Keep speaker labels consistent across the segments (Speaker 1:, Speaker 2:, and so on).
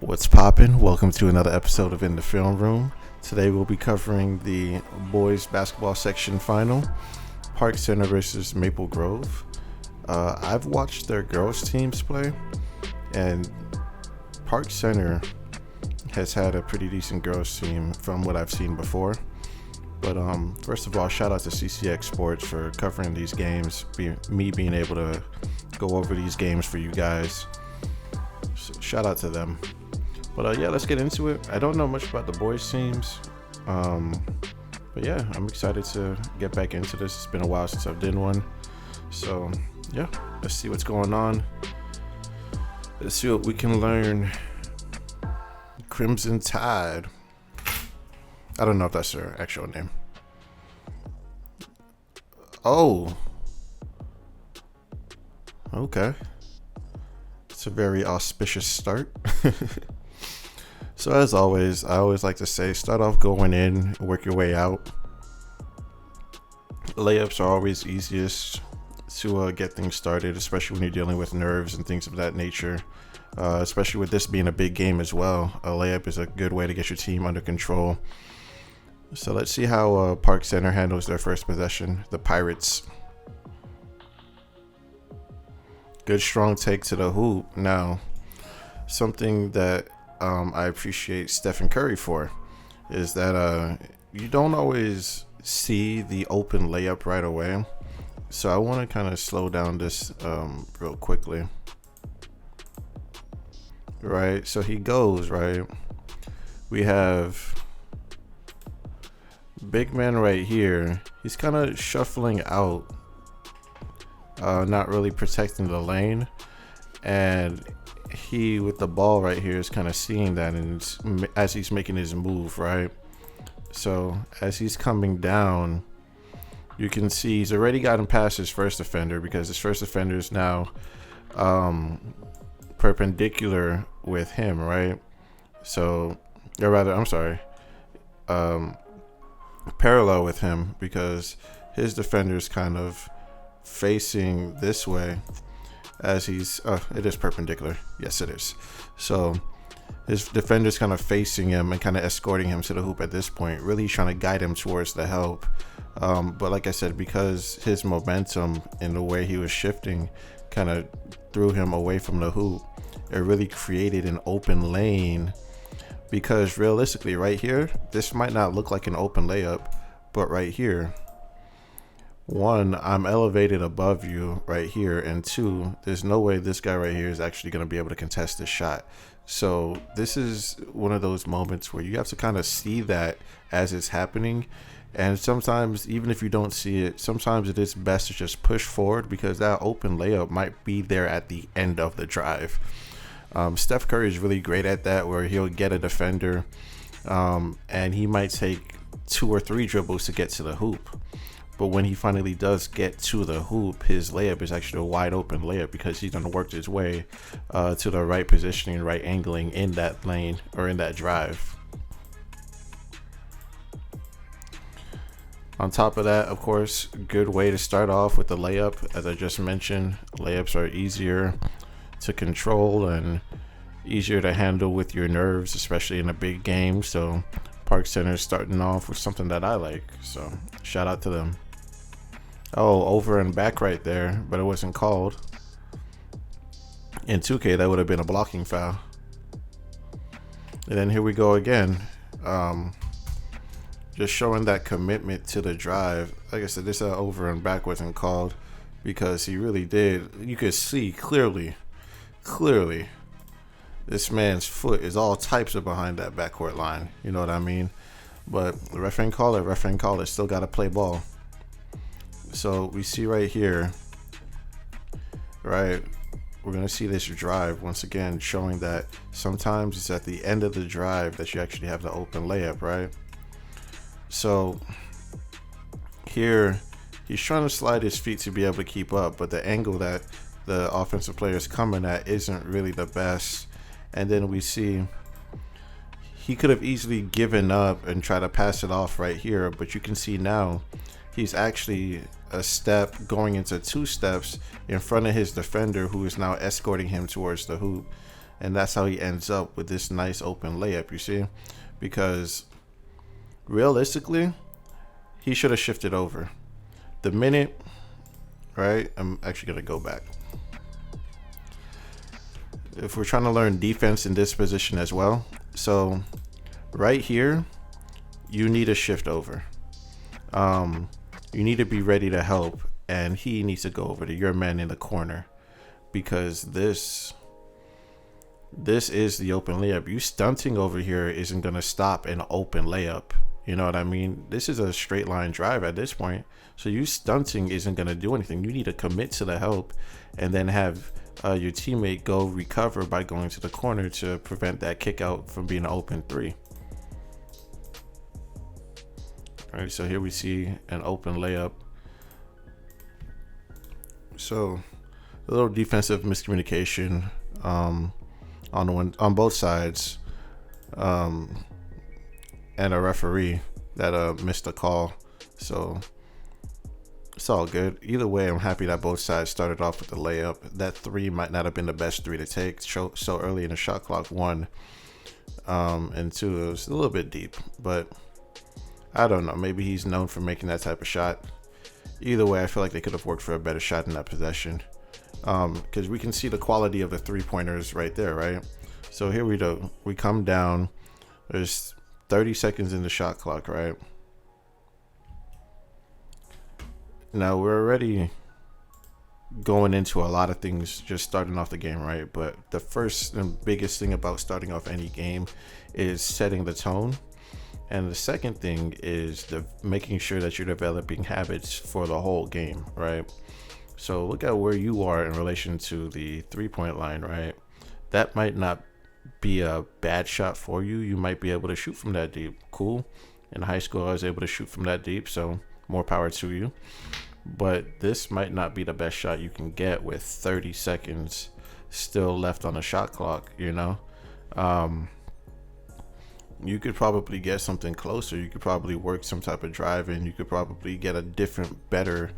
Speaker 1: What's poppin'? Welcome to another episode of In the Film Room. Today we'll be covering the boys basketball section final, Park Center versus Maple Grove. I've watched their girls teams play, and Park Center has had a pretty decent girls team from what I've seen before. But first of all, shout out to CCX Sports for covering these games, me being able to go over these games for you guys. So shout out to them. But yeah, let's get into it. I don't know much about the boys teams, but yeah, I'm excited to get back into this. It's been a while since I've done one, so yeah, let's see what's going on. Let's see what we can learn. Crimson Tide. I don't know if that's their actual name. Oh, okay. It's a very auspicious start. So as always, I always like to say, start off going in, work your way out. Layups are always easiest to get things started, especially when you're dealing with nerves and things of that nature. Especially with this being a big game as well, a layup is a good way to get your team under control. So let's see how Park Center handles their first possession. The Pirates. Good strong take to the hoop. Now, something that I appreciate Stephen Curry for is that you don't always see the open layup right away. So I want to kind of slow down this real quickly. Right, so he goes, right? We have big man right here. He's kind of shuffling out, not really protecting the lane, and he with the ball right here is kind of seeing that, and as he's making his move, right? So as he's coming down, you can see he's already gotten past his first defender, because his first defender is now perpendicular with him, right? So, or rather, I'm sorry, parallel with him, because his defender is kind of facing this way as he's it is perpendicular. Yes, it is. So his defender's kind of facing him and kind of escorting him to the hoop at this point, really trying to guide him towards the help. But like I said, because his momentum and the way he was shifting kind of threw him away from the hoop, it really created an open lane. Because realistically, right here, this might not look like an open layup, but right here, one, I'm elevated above you right here, and two, there's no way this guy right here is actually going to be able to contest this shot. So this is one of those moments where you have to kind of see that as it's happening, and sometimes even if you don't see it, sometimes it is best to just push forward, because that open layup might be there at the end of the drive. Steph Curry is really great at that, where he'll get a defender and he might take 2 or 3 dribbles to get to the hoop. But when he finally does get to the hoop, his layup is actually a wide open layup, because he's done worked his way to the right positioning and right angling in that lane or in that drive. On top of that, of course, good way to start off with the layup. As I just mentioned, layups are easier to control and easier to handle with your nerves, especially in a big game. So Park Center is starting off with something that I like, so shout out to them. Oh, over and back right there, but it wasn't called. In 2K, that would have been a blocking foul. And then here we go again. Just showing that commitment to the drive. Like I said, this over and back wasn't called, because he really did. You could see clearly, this man's foot is all types of behind that backcourt line. You know what I mean? But the ref ain't call it. Still got to play ball. So we see right here, right? We're going to see this drive once again, showing that sometimes it's at the end of the drive that you actually have the open layup, right? So here, he's trying to slide his feet to be able to keep up, but the angle that the offensive player is coming at isn't really the best. And then we see he could have easily given up and try to pass it off right here, but you can see now he's actually a step going into 2 steps in front of his defender, who is now escorting him towards the hoop. And that's how he ends up with this nice open layup, you see? Because realistically, he should have shifted over. The minute, right? I'm actually going to go back. If we're trying to learn defense in this position as well. So right here, you need to shift over. You need to be ready to help. And he needs to go over to your man in the corner. Because this is the open layup. You stunting over here isn't going to stop an open layup. You know what I mean? This is a straight line drive at this point. So you stunting isn't going to do anything. You need to commit to the help and then have your teammate go recover by going to the corner to prevent that kick out from being an open three. All right, so here we see an open layup. So a little defensive miscommunication on both sides, and a referee that missed a call. So it's all good. Either way, I'm happy that both sides started off with the layup. That three might not have been the best three to take so early in the shot clock, one. And two, it was a little bit deep, but I don't know. Maybe he's known for making that type of shot. Either way, I feel like they could have worked for a better shot in that possession. Because we can see the quality of the three-pointers right there, right? So here we go. We come down. There's 30 seconds in the shot clock, right? Now, we're already going into a lot of things just starting off the game, right? But the first and biggest thing about starting off any game is setting the tone. And the second thing is making sure that you're developing habits for the whole game, right? So look at where you are in relation to the three-point line, right? That might not be a bad shot for you. You might be able to shoot from that deep. Cool. In high school, I was able to shoot from that deep, so more power to you. But this might not be the best shot you can get with 30 seconds still left on the shot clock, you know? You could probably get something closer. You could probably work some type of drive in. You could probably get a different, better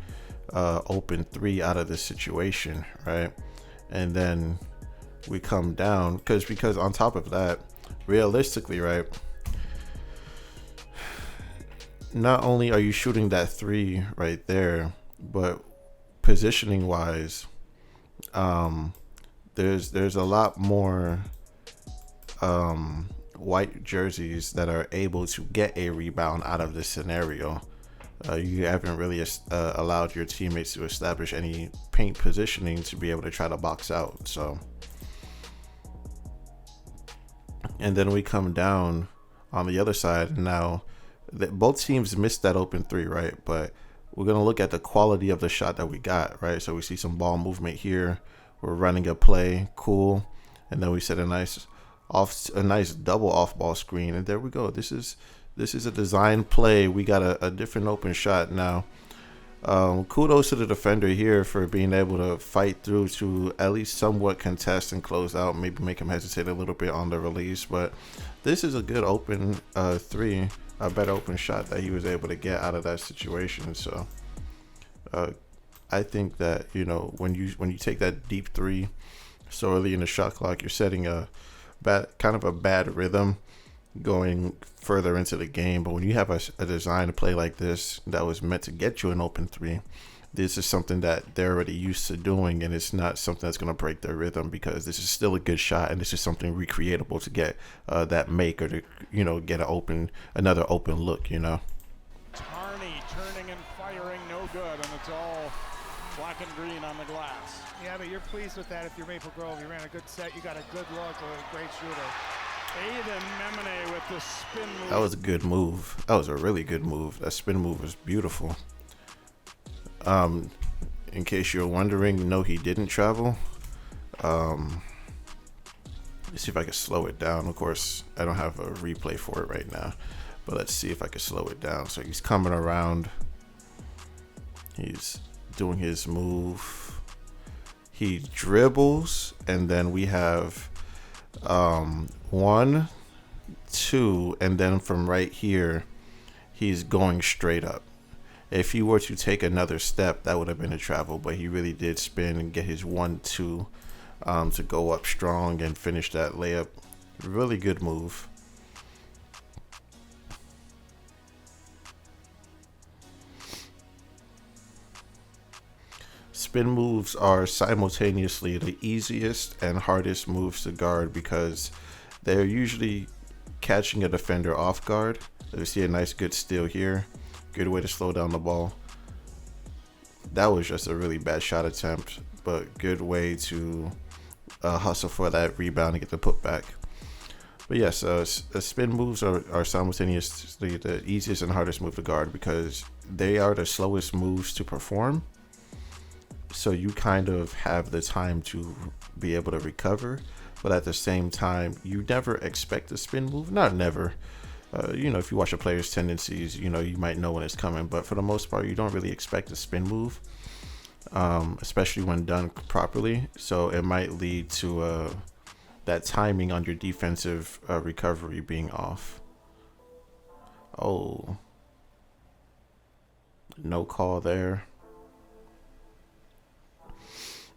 Speaker 1: open three out of this situation, right? And then we come down because on top of that, realistically, right, not only are you shooting that three right there, but positioning wise, there's a lot more white jerseys that are able to get a rebound out of this scenario. You haven't really allowed your teammates to establish any paint positioning to be able to try to box out. So, and then we come down on the other side. Now, both teams missed that open three, right? But we're going to look at the quality of the shot that we got, right? So we see some ball movement here. We're running a play, cool. And then we set a nice double off ball screen, and there we go. This is a design play. We got a different open shot now. Kudos to the defender here for being able to fight through to at least somewhat contest and close out, maybe make him hesitate a little bit on the release. But this is a good open three, a better open shot that he was able to get out of that situation. So I think that, you know, when you take that deep three so early in the shot clock, you're setting a bad rhythm going further into the game. But when you have a design to play like this that was meant to get you an open three, this is something that they're already used to doing, and it's not something that's going to break their rhythm, because this is still a good shot, and this is something recreatable to get that make, or to, you know, get another open look, you know.
Speaker 2: Tarney turning and firing, no good, and it's all black and green on the glass.
Speaker 3: Yeah, but you're pleased with that if you're Maple Grove. You ran a good set, you got a good look, a great shooter.
Speaker 2: Aiden Memone with the spin move.
Speaker 1: That was a good move. That was a really good move. That spin move was beautiful. In case you're wondering, no, he didn't travel. Let's see if I can slow it down. Of course, I don't have a replay for it right now, but let's see if I can slow it down. So he's coming around. He's doing his move. He dribbles, and then we have 1, 2, and then from right here, he's going straight up. If he were to take another step, that would have been a travel, but he really did spin and get his 1, 2 to go up strong and finish that layup. Really good move. Spin moves are simultaneously the easiest and hardest moves to guard because they're usually catching a defender off guard. You see a nice good steal here. Good way to slow down the ball. That was just a really bad shot attempt, but good way to hustle for that rebound and get the putback. But yes, spin moves are simultaneously the easiest and hardest move to guard because they are the slowest moves to perform. So you kind of have the time to be able to recover, but at the same time, you never expect a spin move. Not never. If you watch a player's tendencies, you might know when it's coming, but for the most part, you don't really expect a spin move, especially when done properly. So it might lead to that timing on your defensive recovery being off. Oh, no call there.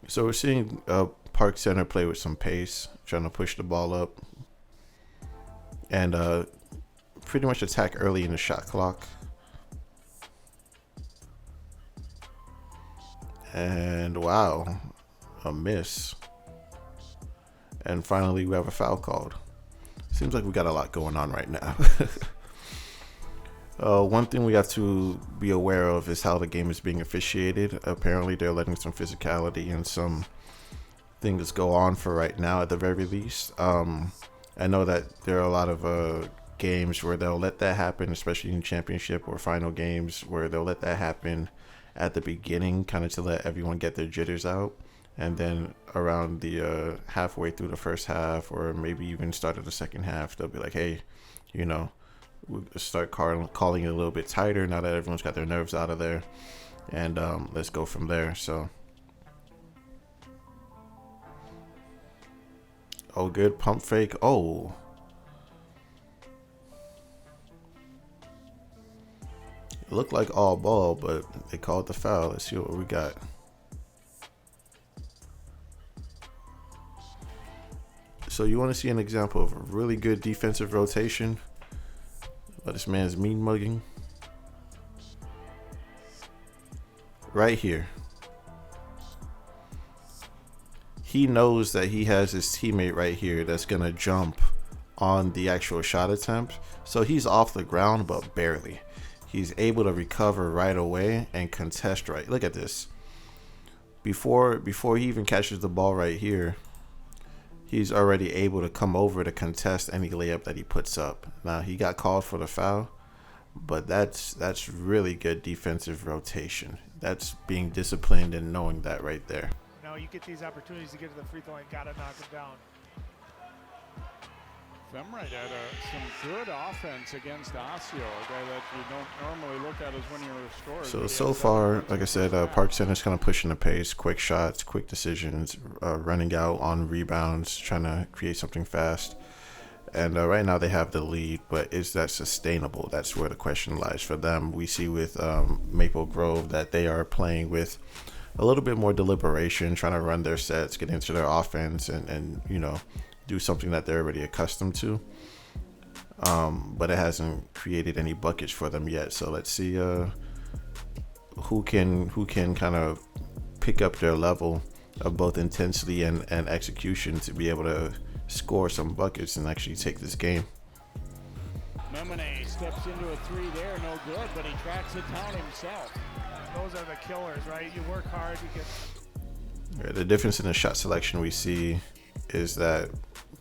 Speaker 1: So we're seeing Park Center play with some pace, trying to push the ball up and pretty much attack early in the shot clock. And wow, a miss. And finally, we have a foul called. Seems like we got a lot going on right now. One thing we have to be aware of is how the game is being officiated. Apparently, they're letting some physicality and some things go on for right now, at the very least. I know that there are a lot of games where they'll let that happen, especially in championship or final games, where they'll let that happen at the beginning, kind of to let everyone get their jitters out. And then around the halfway through the first half, or maybe even start of the second half, they'll be like, hey, we'll start calling it a little bit tighter now that everyone's got their nerves out of there. And let's go from there. So, oh, good pump fake. Oh. It looked like all ball, but they called the foul. Let's see what we got. So you want to see an example of a really good defensive rotation? But this man's mean mugging. Right here. He knows that he has his teammate right here that's going to jump on the actual shot attempt. So he's off the ground, but barely. He's able to recover right away and contest right. Look at this. Before he even catches the ball right here, he's already able to come over to contest any layup that he puts up. Now, he got called for the foul, but that's really good defensive rotation. That's being disciplined and knowing that right there.
Speaker 3: You get these opportunities to get to the free throw line, gotta knock it down.
Speaker 2: Femright had some good offense against Osseo, a guy that you don't normally look at as winning a score.
Speaker 1: So far, like I said, Park Center's kind of pushing the pace, quick shots, quick decisions, running out on rebounds, trying to create something fast. And right now they have the lead, but is that sustainable? That's where the question lies for them. We see with Maple Grove that they are playing with a little bit more deliberation, trying to run their sets, get into their offense, and do something that they're already accustomed to. But it hasn't created any buckets for them yet. So let's see who can kind of pick up their level of both intensity and execution to be able to score some buckets and actually take this game.
Speaker 2: Memone steps into a three there, no good, but he tracks it down himself.
Speaker 3: Those are the killers, right? You work hard, you get...
Speaker 1: The difference in the shot selection we see is that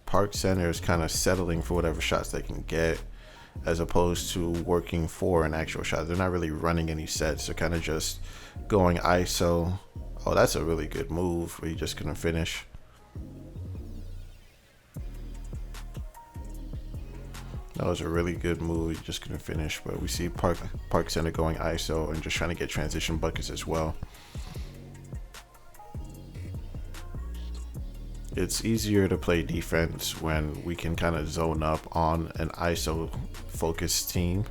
Speaker 1: Park Center is kind of settling for whatever shots they can get, as opposed to working for an actual shot. They're not really running any sets. They're kind of just going ISO. Oh, that's a really good move, but he just couldn't finish. That was a really good move. He just couldn't finish, but we see Park Center going ISO and just trying to get transition buckets as well. It's easier to play defense when we can kind of zone up on an ISO focused team,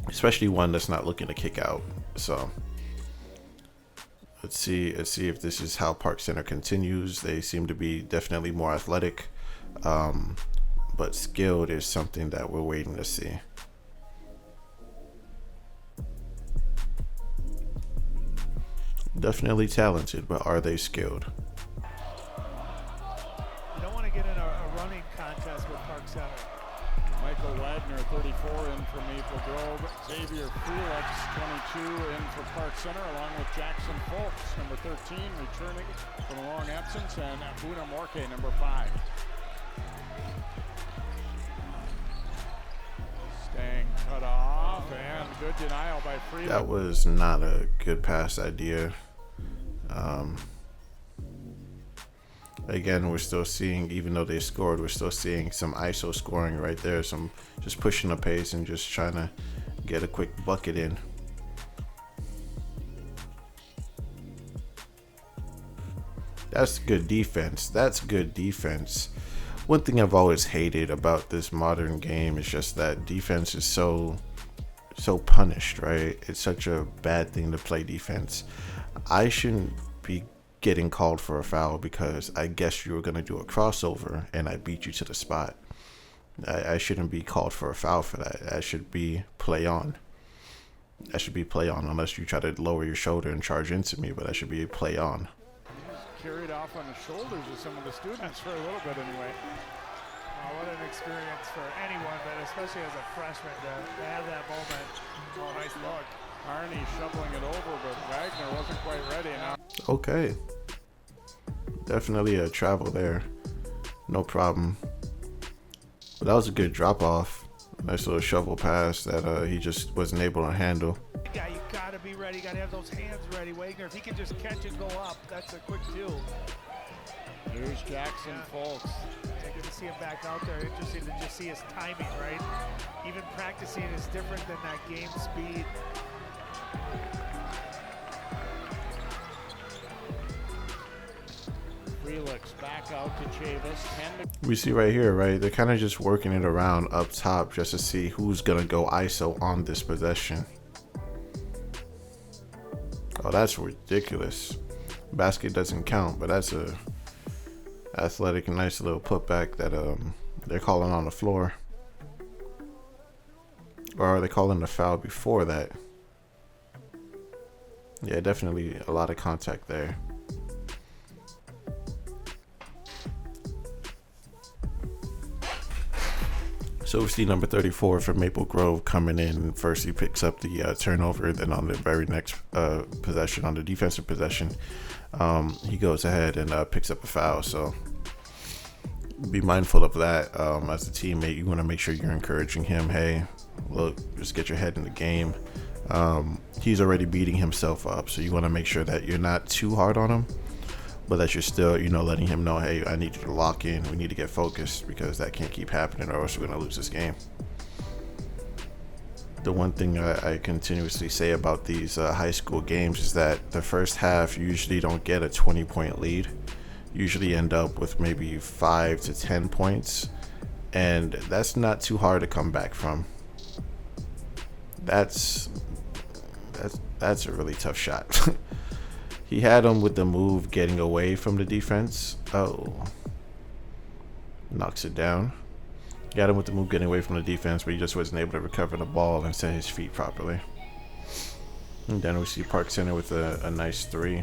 Speaker 1: especially one that's not looking to kick out. So Let's see if this is how Park Center continues. They seem to be definitely more athletic, but skilled is something that we're waiting to see. Definitely talented, but are they skilled?
Speaker 3: You don't want to get in a running contest with Park Center.
Speaker 2: Michael Wagner, 34, in for Maple Grove. Xavier Felix, 22, in for Park Center, along with Jackson Folks, number 13, returning from a long absence, and Abuna Morke, number 5. Stang cut off, and good denial by Freeland.
Speaker 1: That was not a good pass idea. Again, we're still seeing, even though they scored, we're still seeing some ISO scoring right there. Some just pushing the pace and just trying to get a quick bucket in. That's good defense. That's good defense. One thing I've always hated about this modern game is just that defense is so punished, right? It's such a bad thing to play defense. I shouldn't be getting called for a foul because I guess you were going to do a crossover and I beat you to the spot. I shouldn't be called for a foul for that. That should be play on. That should be play on, unless you try to lower your shoulder and charge into me, but that should be play on.
Speaker 2: Carried off on the shoulders of some of the students for a little bit anyway.
Speaker 3: What an experience for anyone, but especially as a freshman to have that moment. Oh, nice look.
Speaker 2: Arnie shoveling it over, but Wagner wasn't quite ready. Now
Speaker 1: Okay. Definitely a travel there. No problem. But that was a good drop off. Nice little shovel pass that he just wasn't able to handle.
Speaker 3: Yeah, you gotta be ready. You gotta have those hands ready, Wagner. If he can just catch and go up, that's a quick two.
Speaker 2: here's Jackson Folks.
Speaker 3: Good to see him back out there. Interesting to just see his timing, right? Even practicing is different than that game speed.
Speaker 2: Felix back out to Chavis.
Speaker 1: We see right here, right? They're kind of just working it around up top just to see who's going to go ISO on this possession. Oh, that's ridiculous. Basket doesn't count, but that's a athletic and nice little putback that they're calling on the floor. Or are they calling the foul before that? Yeah, definitely a lot of contact there. So we see number 34 for Maple Grove coming in. First, he picks up the turnover. Then on the very next possession, on the defensive possession, he goes ahead and picks up a foul. So be mindful of that. As a teammate, you want to make sure you're encouraging him. Hey, look, just get your head in the game. He's already beating himself up. So you want to make sure that you're not too hard on him, but that you're still, letting him know, hey, I need you to lock in. We need to get focused because that can't keep happening or else we're going to lose this game. The one thing I continuously say about these high school games is that the first half usually don't get a 20-point lead. Usually end up with maybe 5 to 10 points. And that's not too hard to come back from. That's a really tough shot. He had him with the move getting away from the defense. Oh. Knocks it down. Got him with the move getting away from the defense, but he just wasn't able to recover the ball and set his feet properly. And then we see Park Center with a nice three.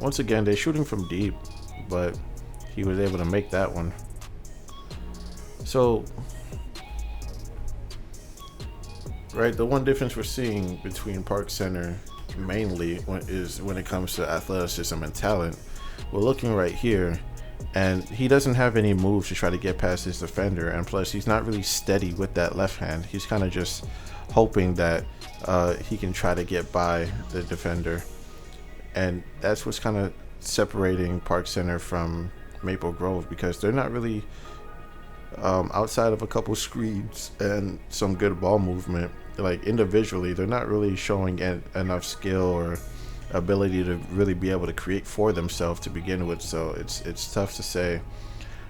Speaker 1: Once again, they're shooting from deep, but he was able to make that one. So, right, the one difference we're seeing between Park Center mainly is when it comes to athleticism and talent. We're looking right here, and he doesn't have any moves to try to get past his defender, and plus he's not really steady with that left hand. He's kind of just hoping that he can try to get by the defender, and that's what's kind of separating Park Center from Maple Grove, because they're not really outside of a couple screens and some good ball movement, like individually, they're not really showing enough skill or ability to really be able to create for themselves to begin with. So it's tough to say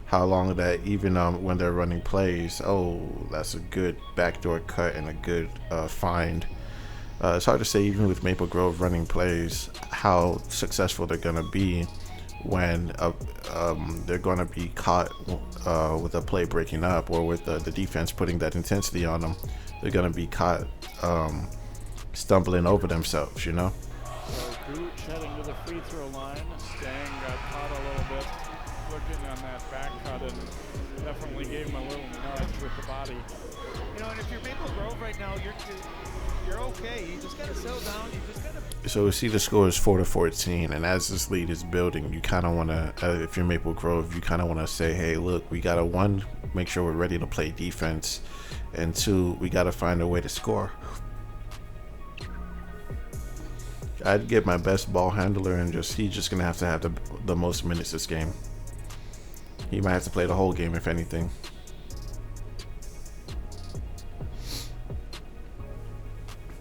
Speaker 1: how long that, even when they're running plays, oh, that's a good backdoor cut and a good find It's hard to say, even with Maple Grove running plays, how successful they're going to be when they're going to be caught with a play breaking up, or with the defense putting that intensity on them. They're going to be caught stumbling over themselves, you know?
Speaker 2: So Gooch heading to the free throw line. Stang got caught a little bit looking on that back cut, and definitely gave him a little nudge with the body.
Speaker 3: You know, and if you're Maple Grove right now, you're okay. You just got to settle down. You just got to.
Speaker 1: So we see the score is 4-14, and as this lead is building, you kind of want to, if you're Maple Grove, you kind of want to say, hey, look, we got to, one, make sure we're ready to play defense, and two, we got to find a way to score. I'd get my best ball handler, and he's just going to have the most minutes this game. He might have to play the whole game, if anything.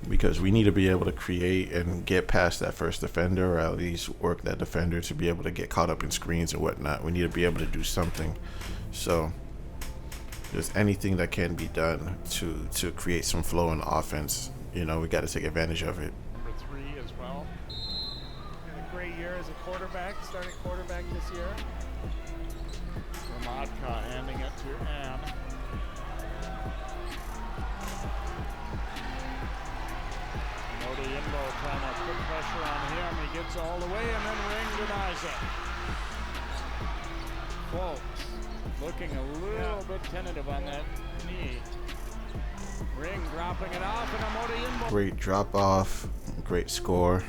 Speaker 1: Because we need to be able to create and get past that first defender, or at least work that defender to be able to get caught up in screens and whatnot. We need to be able to do something. So just anything that can be done to create some flow in the offense, you know, we got to take advantage of it.
Speaker 2: Number 3 as well.
Speaker 3: And a great year as a quarterback, starting quarterback this year.
Speaker 2: Ramadka handing it to Ann. Imbo trying to put pressure on him. He gets all the way, and then Ring denies it. Folks looking a little bit tentative on that knee. Ring dropping it off, and Amodi Imbo.
Speaker 1: Great drop off, great score.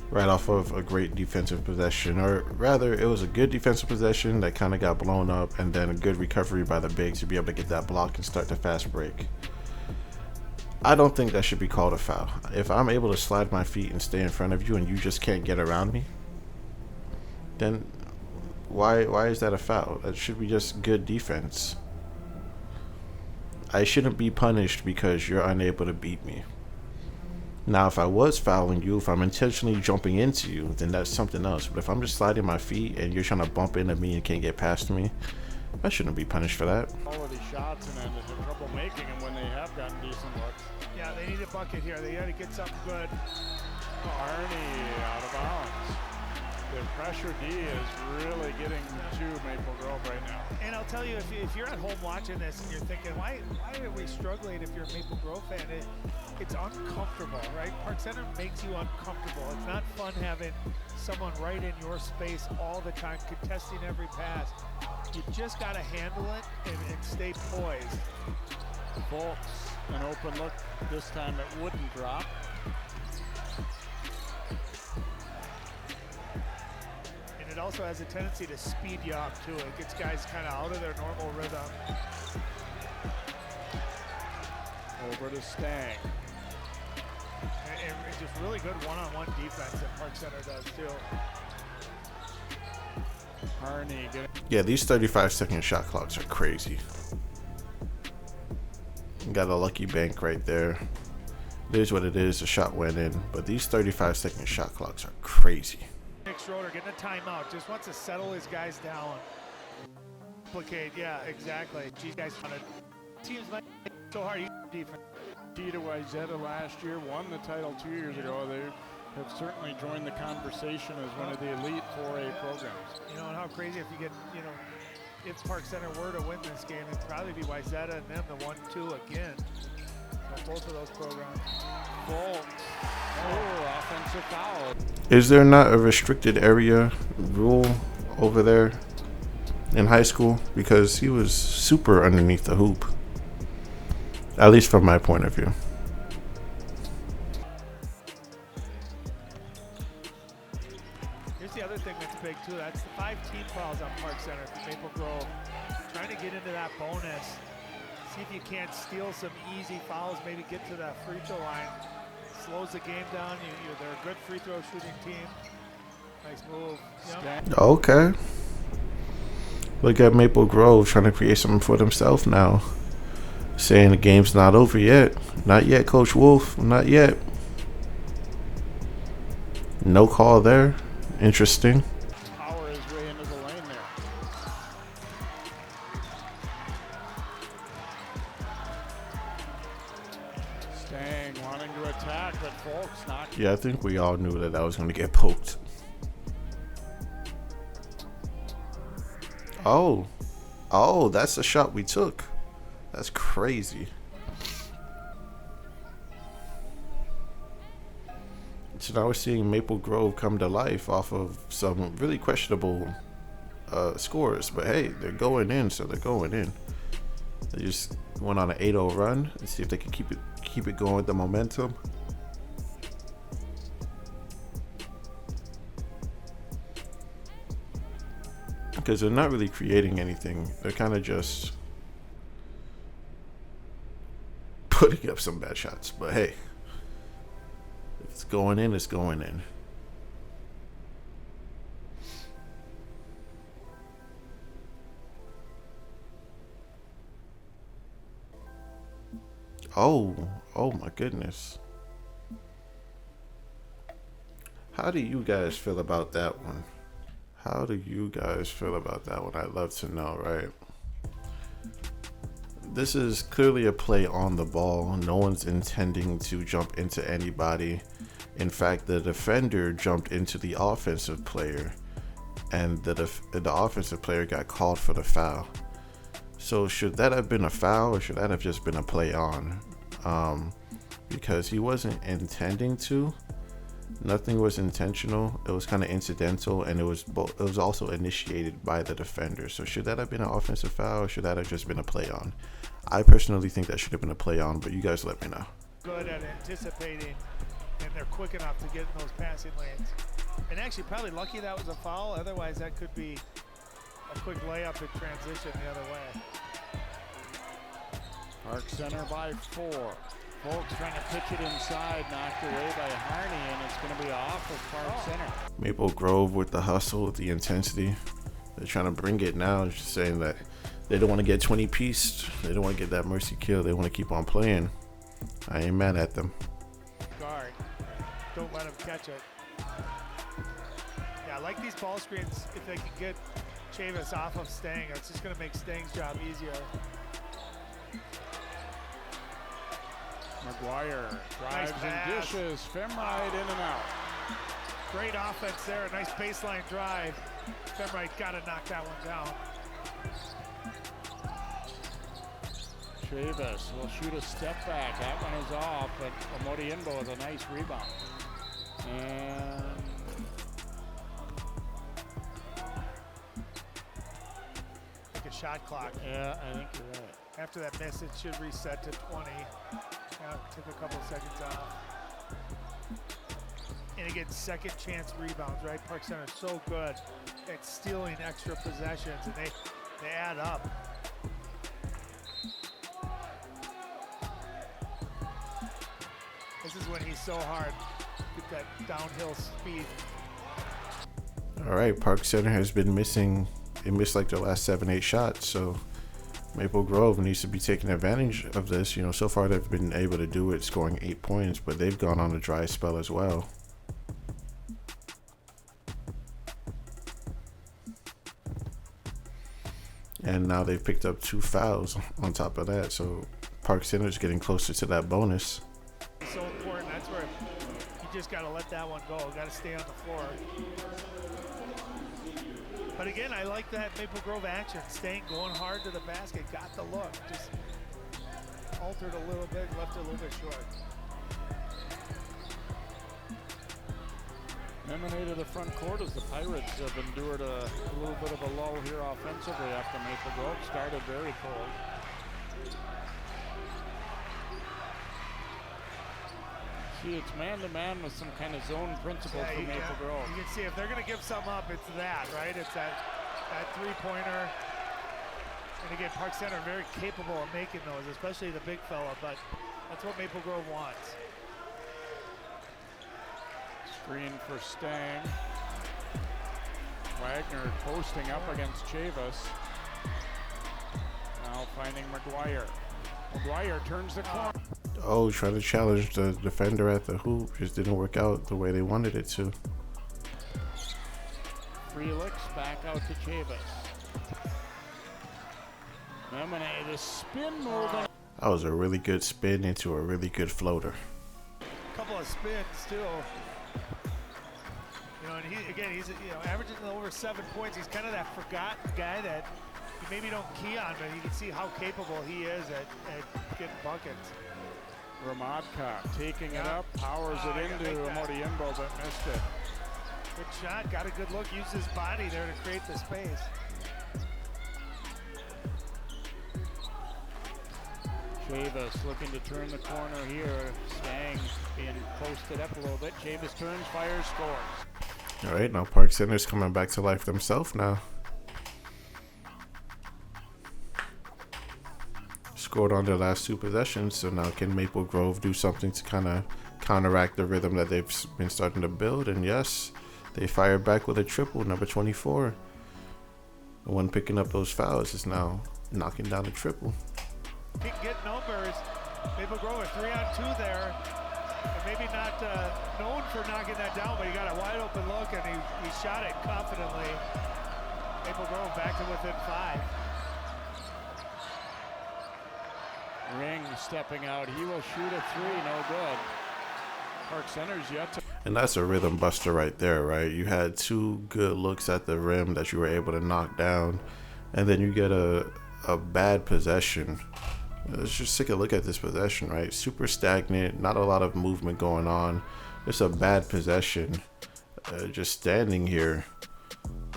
Speaker 1: Right off of a great defensive possession, or rather, it was a good defensive possession that kind of got blown up, and then a good recovery by the bigs to be able to get that block and start the fast break. I don't think that should be called a foul. If I'm able to slide my feet and stay in front of you and you just can't get around me, then why is that a foul? That should be just good defense. I shouldn't be punished because you're unable to beat me. Now, if I was fouling you, if I'm intentionally jumping into you, then that's something else. But if I'm just sliding my feet and you're trying to bump into me and can't get past me, I shouldn't be punished for that.
Speaker 2: Quality shots and then had trouble making them when they have gotten decent looks.
Speaker 3: Yeah, they need a bucket here. They got to get something good.
Speaker 2: Arnie out of bounds. The pressure D is really getting to Maple Grove right now.
Speaker 3: And I'll tell you, if you're at home watching this and you're thinking, why are we struggling if you're a Maple Grove fan? It's uncomfortable, right? Park Center makes you uncomfortable. It's not fun having someone right in your space all the time, contesting every pass. You just got to handle it and stay poised.
Speaker 2: Folks, an open look. This time it wouldn't drop.
Speaker 3: And it also has a tendency to speed you up, too. It gets guys kind of out of their normal rhythm.
Speaker 2: Over to Stang.
Speaker 3: And just really good one-on-one defense that Park Center does, too.
Speaker 2: Harney getting.
Speaker 1: Yeah, these 35-second shot clocks are crazy. Got a lucky bank right there. It is what it is. The shot went in, but these 35-second shot clocks are crazy.
Speaker 3: Nick Schroeder getting a timeout. Just wants to settle his guys down. Complicate, yeah, exactly. These guys want to. Teams might be so hard. Defense.
Speaker 2: Tito Wayzata last year won the title 2 years ago. They have certainly joined the conversation as one of the elite 4A programs.
Speaker 3: You know, and how crazy if you get, you know, if Park Center were to win this game, it'd probably be Wayzata and them the 1-2 again. So both of those programs.
Speaker 2: Folks. Oh, offensive foul.
Speaker 1: Is there not a restricted area rule over there in high school? Because he was super underneath the hoop. At least from my point of view.
Speaker 3: Here's the other thing that's big, too. That's the 5 team fouls on Park Center for Maple Grove. Trying to get into that bonus. See if you can't steal some easy fouls, maybe get to that free throw line. Slows the game down. They're a good free throw shooting team. Nice move. Yep.
Speaker 1: Okay. Look at Maple Grove trying to create something for themselves now. Saying the game's not over yet. Not yet, Coach Wolf. Not yet. No call there. Interesting.
Speaker 2: Power his way into the lane there. Stang wanting to attack, but Folks knocked.
Speaker 1: Yeah, I think we all knew that was going to get poked. Oh, that's the shot we took. That's crazy. So now we're seeing Maple Grove come to life off of some really questionable scores. But hey, they're going in, so they're going in. They just went on an 8-0 run. Let's see if they can keep it going with the momentum. Because they're not really creating anything. They're kind of just putting up some bad shots. But hey, if it's going in, it's going in. Oh my goodness. How do you guys feel about that one? How do you guys feel about that one? I'd love to know, right? This is clearly a play on the ball. No one's intending to jump into anybody. In fact, the defender jumped into the offensive player, and the offensive player got called for the foul. So should that have been a foul, or should that have just been a play on? Because he wasn't intending to. Nothing was intentional. It was kind of incidental, and it was also initiated by the defender. So should that have been an offensive foul, or should that have just been a play on? I personally think that should have been a play on, but you guys let me know.
Speaker 3: Good at anticipating, and they're quick enough to get in those passing lanes. And actually, probably lucky that was a foul. Otherwise, that could be a quick layup in transition the other way.
Speaker 2: Park Center by 4. Folks trying to pitch it inside, knocked away by Harney, and it's going to be off of Park Center.
Speaker 1: Maple Grove with the hustle, with the intensity. They're trying to bring it now, just saying that they don't want to get 20-pieced. They don't want to get that mercy kill. They want to keep on playing. I ain't mad at them.
Speaker 3: Guard. Don't let them catch it. Yeah, I like these ball screens. If they can get Chavis off of Stang, it's just going to make Stang's job easier.
Speaker 2: McGuire drives and dishes. Femrite in and out.
Speaker 3: Great offense there. A nice baseline drive. Femrite got to knock that one down.
Speaker 2: Chavis will shoot a step back. That one is off, but Amodienbo with a nice rebound. And
Speaker 3: like a shot clock.
Speaker 2: Yeah, I think you're right.
Speaker 3: After that miss, it should reset to 20. Took a couple seconds off. And again, second chance rebounds, right? Park Center is so good at stealing extra possessions, and they add up. This is when he's so hard with that downhill speed.
Speaker 1: All right, Park Center has been missing. It missed like their last 7-8 shots, so Maple Grove needs to be taking advantage of this. You know, so far they've been able to do it, scoring 8 points, but they've gone on a dry spell as well. And now they've picked up 2 fouls on top of that, so Park Center is getting closer to that bonus.
Speaker 3: It's so important. That's where you just got to let that one go. Got to stay on the floor. But again, I like that Maple Grove action. Staying, going hard to the basket, got the look. Just altered a little bit, left it a little bit short.
Speaker 2: Emanated to the front court as the Pirates have endured a little bit of a lull here offensively after Maple Grove started very cold. See, it's man-to-man with some kind of zone principles for Maple Grove.
Speaker 3: You can see if they're going to give something up, it's that, right? It's that three-pointer. And again, Park Center very capable of making those, especially the big fella, but that's what Maple Grove wants.
Speaker 2: Screen for Stang. Wagner posting up against Chavis. Now finding McGuire. McGuire turns the corner.
Speaker 1: Oh, trying to challenge the defender at the hoop. Just didn't work out the way they wanted it to.
Speaker 2: Frelix back out to Chavis. Lemonade, a spin move.
Speaker 1: That was a really good spin into a really good floater.
Speaker 3: couple of spins too. You know, and he's averaging over 7 points. He's kind of that forgotten guy that you maybe don't key on, but you can see how capable he is at getting buckets.
Speaker 2: Ramadka taking it up, powers it into Modiembo, but missed it.
Speaker 3: Good shot, got a good look, used his body there to create the space.
Speaker 2: Chavis looking to turn the corner here. Stang being posted up a little bit. Chavis turns, fires, scores.
Speaker 1: All right, now Park Center's coming back to life themselves now. Scored on their last 2 possessions, so now can Maple Grove do something to kind of counteract the rhythm that they've been starting to build? And yes, they fired back with a triple, number 24. The one picking up those fouls is now knocking down the triple.
Speaker 3: He can get numbers. Maple Grove a 3-on-2 there. And maybe not known for knocking that down, but he got a wide open look and he shot it confidently. Maple Grove back to within 5.
Speaker 2: Ring stepping out. He will shoot a 3, no good. Park Center's yet to.
Speaker 1: And that's a rhythm buster right there, right? You had 2 good looks at the rim that you were able to knock down, and then you get a bad possession. Let's just take a look at this possession, right? Super stagnant, not a lot of movement going on. It's a bad possession. Just standing here,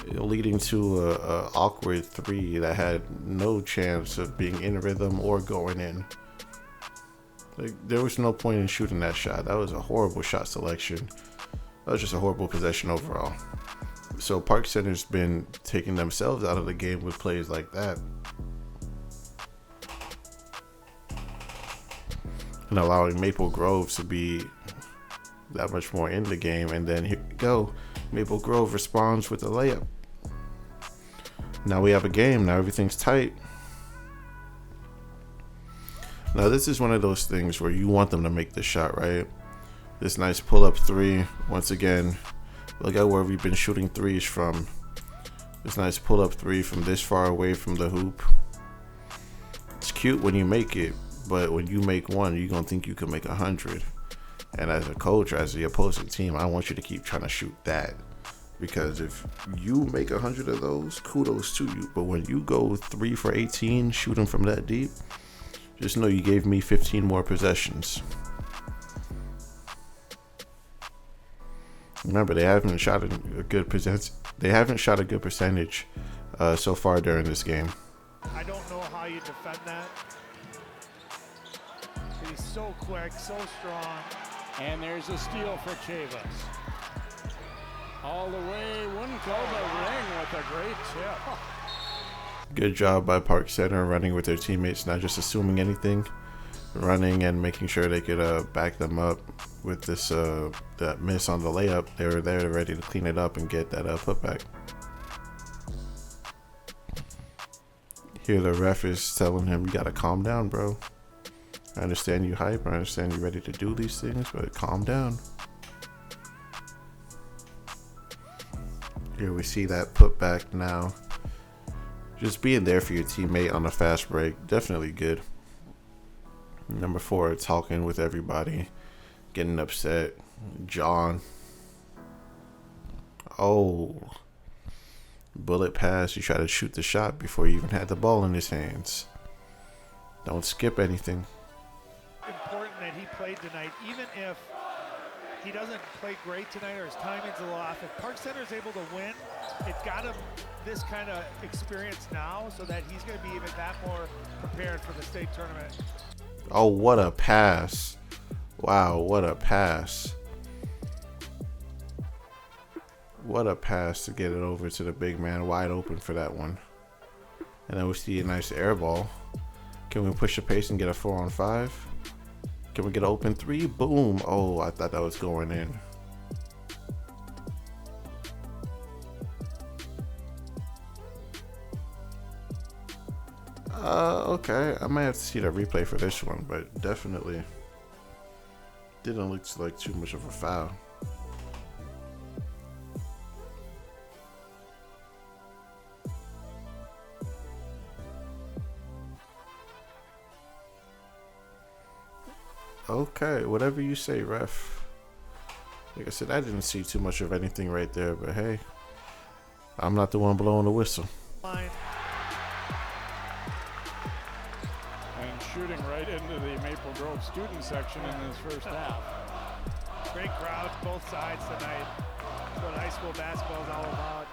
Speaker 1: leading to a awkward 3 that had no chance of being in rhythm or going in. Like, there was no point in shooting that shot. That was a horrible shot selection. That was just a horrible possession overall. So Park Center's been taking themselves out of the game with plays like that, and allowing Maple Grove to be that much more in the game. And then here we go. Maple Grove responds with a layup. Now we have a game. Now everything's tight. Now this is one of those things where you want them to make the shot, right? This nice pull-up 3. Once again, look at where we've been shooting 3s from. This nice pull-up 3 from this far away from the hoop. It's cute when you make it, but when you make one, you're going to think you can make 100. And as a coach, as the opposing team, I want you to keep trying to shoot that. Because if you make 100 of those, kudos to you. But when you go 3 for 18, shooting from that deep, just know you gave me 15 more possessions. Remember, they haven't shot a good percentage. They haven't shot a good percentage so far during this game.
Speaker 3: I don't know how you defend that. He's so quick, so strong.
Speaker 2: And there's a steal for Chavis. All the way, wouldn't go the ring with a great tip.
Speaker 1: Good job by Park Center running with their teammates, not just assuming anything, running and making sure they could back them up with this that miss on the layup. They were there ready to clean it up and get that putback. Here the ref is telling him, you gotta calm down, bro. I understand you hype, I understand you ready to do these things, but calm down. Here we see that putback now. Just being there for your teammate on a fast break, definitely good. Number 4, talking with everybody, getting upset. John. Oh. Bullet pass. You try to shoot the shot before he even had the ball in his hands. Don't skip anything.
Speaker 3: Important that he played tonight, even if he doesn't play great tonight or his timing's a little off. If Park Center is able to win, it got him this kind of experience now so that he's going to be even that more prepared for the state tournament.
Speaker 1: Oh, what a pass. Wow, what a pass. What a pass to get it over to the big man, wide open for that one. And then we see a nice air ball. Can we push the pace and get a 4-on-5? Can we get an open 3? Boom. Oh, I thought that was going in. Okay. I might have to see the replay for this one, but definitely didn't look like too much of a foul. Okay, whatever you say, ref. Like I said, I didn't see too much of anything right there, but hey, I'm not the one blowing the whistle.
Speaker 3: Line.
Speaker 2: And shooting right into the Maple Grove student section in this first half.
Speaker 3: Great crowds, both sides tonight. That's what high school basketball is all about.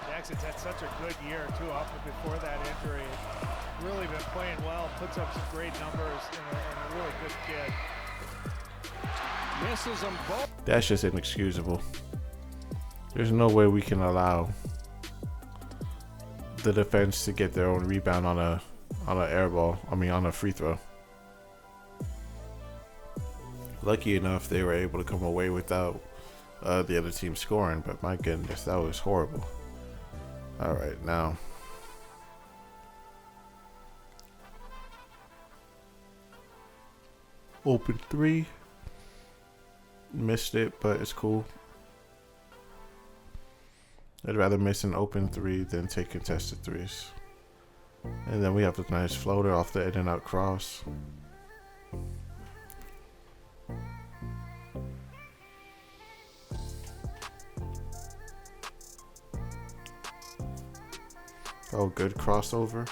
Speaker 3: Jackson's had such a good year, too, up before that injury. Really been playing well, puts up some great numbers, and a really good kid.
Speaker 2: Misses them both.
Speaker 1: That's just inexcusable. There's no way we can allow the defense to get their own rebound on an air ball. I mean, on a free throw. Lucky enough, they were able to come away without the other team scoring, but my goodness, that was horrible. All right, now. Open three. Missed it, but it's cool. I'd rather miss an open three than take contested threes. And then we have a nice floater off the in and out cross. Oh, good crossover.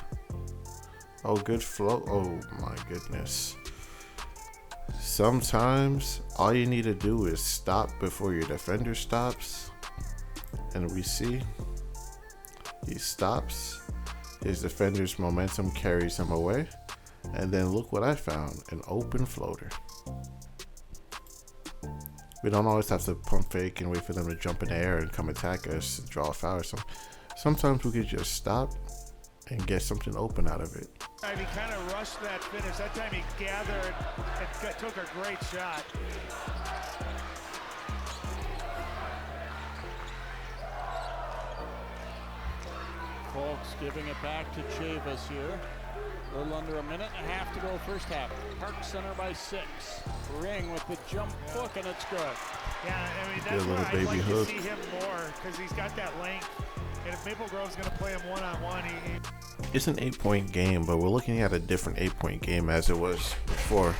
Speaker 1: Oh, good flow. Oh my goodness. Sometimes all you need to do is stop before your defender stops. And we see he stops. His defender's momentum carries him away. And then look what I found, an open floater. We don't always have to pump fake and wait for them to jump in the air and come attack us, draw a foul or something. Sometimes we could just stop and get something open out of it.
Speaker 3: He kind of rushed that finish. That time he gathered and took a great shot.
Speaker 2: Folks giving it back to Chavis here. A little under a minute and a half to go first half. Park Center by 6. Ring with the jump hook, and it's good.
Speaker 3: Yeah, I mean, that's where I'd like to see him more, because he's got that length. And if Maple Grove's going to play him one-on-one,
Speaker 1: it's an 8-point game, but we're looking at a different 8-point game as it was before.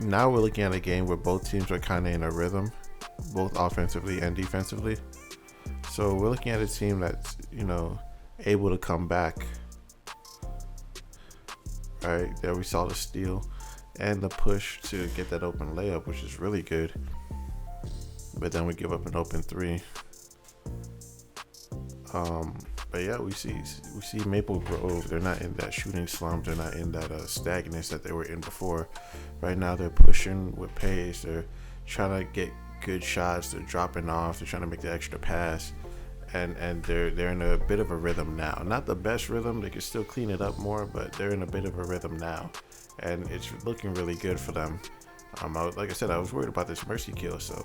Speaker 1: Now we're looking at a game where both teams are kind of in a rhythm, both offensively and defensively. So we're looking at a team that's, able to come back. Right there, we saw the steal and the push to get that open layup, which is really good. But then we give up an open three. But yeah, we see Maple Grove. They're not in that shooting slump. They're not in that stagnance that they were in before. Right now, they're pushing with pace. They're trying to get good shots. They're dropping off. They're trying to make the extra pass, and they're in a bit of a rhythm now. Not the best rhythm. They can still clean it up more, but they're in a bit of a rhythm now, and it's looking really good for them. Like I said, I was worried about this mercy kill, so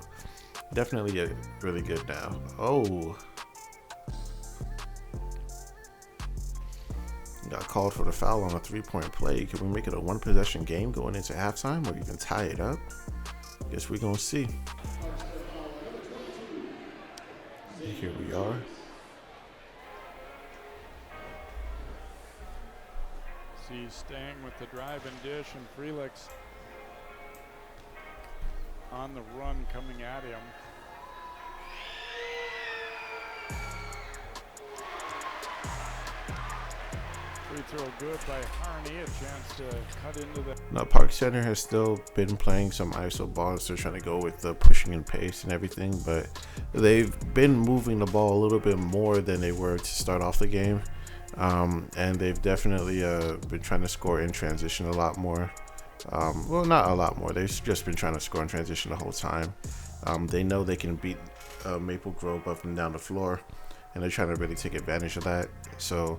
Speaker 1: definitely really good now. Oh. Got called for the foul on a 3-point play. Can we make it a 1-possession game going into halftime or even tie it up? Guess we're going to see. And here we are.
Speaker 2: See Stang with the drive and dish, and Frelix on the run coming at him. Free throw good by Harney, a chance to cut into the...
Speaker 1: Now, Park Center has still been playing some ISO balls. They're trying to go with the pushing and pace and everything, but they've been moving the ball a little bit more than they were to start off the game. And they've definitely been trying to score in transition a lot more. Well, not a lot more. They've just been trying to score in transition the whole time. They know they can beat Maple Grove up and down the floor, and they're trying to really take advantage of that. So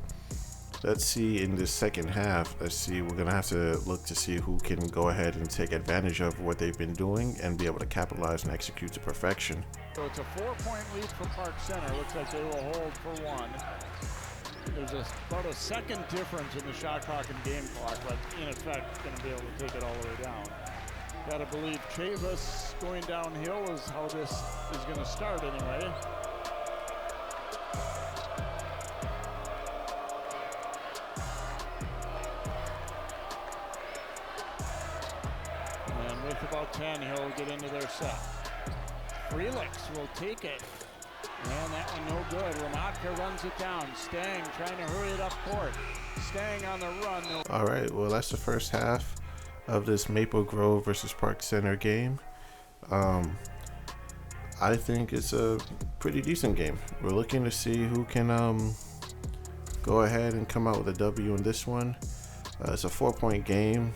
Speaker 1: let's see in this second half. We're going to have to look to see who can go ahead and take advantage of what they've been doing and be able to capitalize and execute to perfection.
Speaker 2: So it's a 4-point lead for Park Center. Looks like they will hold for 1. There's about a second difference in the shot clock and game clock, but in effect, going to be able to take it all the way down. Got to believe Chavis going downhill is how this is going to start anyway. about 10, he'll get into their set. Frelix will take it. And that one no good. Ramatka runs it down. Stang trying to hurry it up court. Stang on the run. No.
Speaker 1: All right, well, that's the first half of this Maple Grove versus Park Center game. I think it's a pretty decent game. We're looking to see who can go ahead and come out with a W in this one. It's a 4-point game.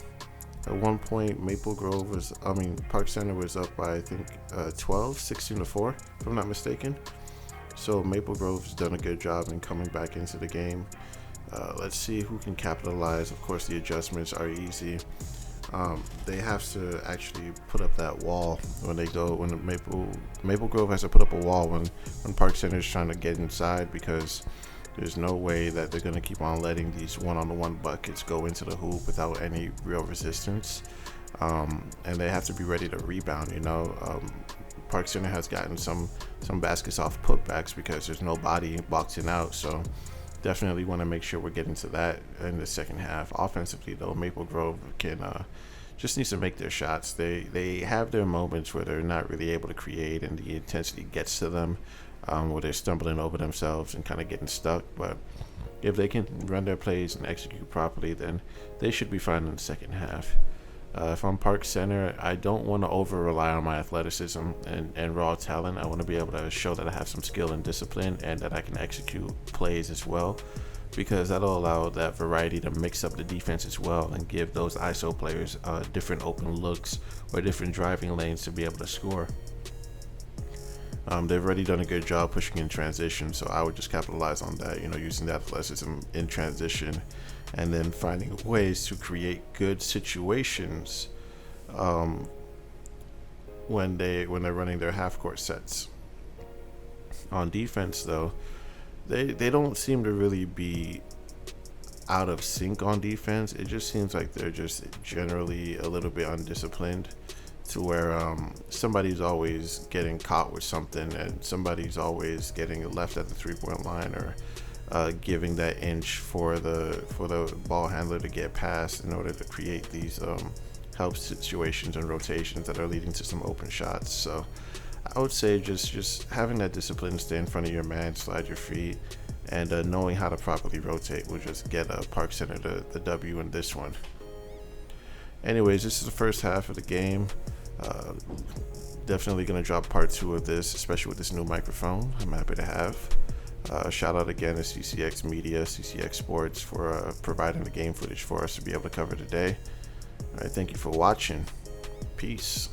Speaker 1: At one point, Park Center was up by, I think, 16-4, if I'm not mistaken. So Maple Grove's done a good job in coming back into the game. Let's see who can capitalize. Of course, the adjustments are easy. They have to actually put up that wall when Maple Grove has to put up a wall when Park Center is trying to get inside, because there's no way that they're going to keep on letting these one-on-one buckets go into the hoop without any real resistance. And they have to be ready to rebound, Park Center has gotten some baskets off putbacks because there's nobody boxing out. So definitely want to make sure we're getting to that in the second half. Offensively, though, Maple Grove can just needs to make their shots. They have their moments where they're not really able to create and the intensity gets to them, where they're stumbling over themselves and kind of getting stuck. But if they can run their plays and execute properly, then they should be fine in the second half. If I'm Park Center, I don't want to over-rely on my athleticism and raw talent. I want to be able to show that I have some skill and discipline and that I can execute plays as well, because that'll allow that variety to mix up the defense as well and give those ISO players different open looks or different driving lanes to be able to score. They've already done a good job pushing in transition, so I would just capitalize on that, using that athleticism in transition and then finding ways to create good situations when they're running their half-court sets. On defense, though, they don't seem to really be out of sync on defense. It just seems like they're just generally a little bit undisciplined, to where somebody's always getting caught with something and somebody's always getting left at the three-point line, or giving that inch for the ball handler to get past in order to create these help situations and rotations that are leading to some open shots. So I would say just having that discipline, stay in front of your man, slide your feet, and knowing how to properly rotate will just get Park Center the W in this one. Anyways, this is the first half of the game. Definitely going to drop part 2 of this, especially with this new microphone I'm happy to have. Shout out again to CCX Media, CCX Sports, for providing the game footage for us to be able to cover today. All right, thank you for watching. Peace.